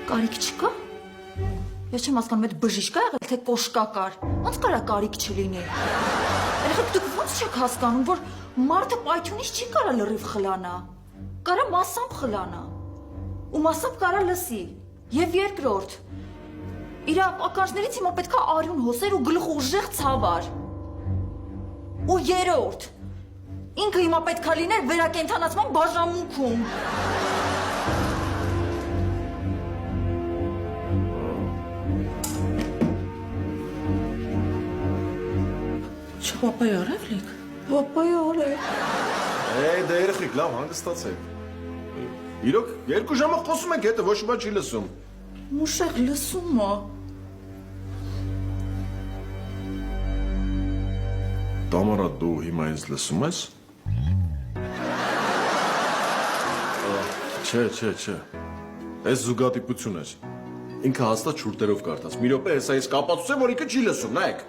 Կարիք չկա։ Ես չեմ հասկանում, այդ բժիշկ է եղել, թե կոշկա կար։ Ոնց կարա կարիք չլինի։ Երեխեք դուք ոնց չեք հասկանում, որ մարդը պայթյունից չի կարա լրիվ խլանա։ Կարա մասամբ խլանա։ Ու մասամբ կարա լսի։ Եվ երկրորդ, իր ականջներից հիմա պետքա արյուն հոսեր ու գլուխ ուժեղ ցավար։ Ու երրորդ, ինքը հիմա պետքա լիներ վերակենդանացման բաժանմունքում։ Չպապայի արևլիկ։ Պապայ արեք։ Դե երեխեք, լավ հանգստացեք։ Իրոք 2 ժամը խոսում ենք, հետը ոչ մի բան չի լսում։ Մուշեղ լսում է։ Տամարա, դու հիմա ինձ լսում ես։ Չէ։ Այս զուգատիպություն էր։ Ինքը հաստատ շուրտերով կարդաց։ Մի րոպե, հեսա ես կապացուցեմ, որ ինքը չի լսում, նայեք։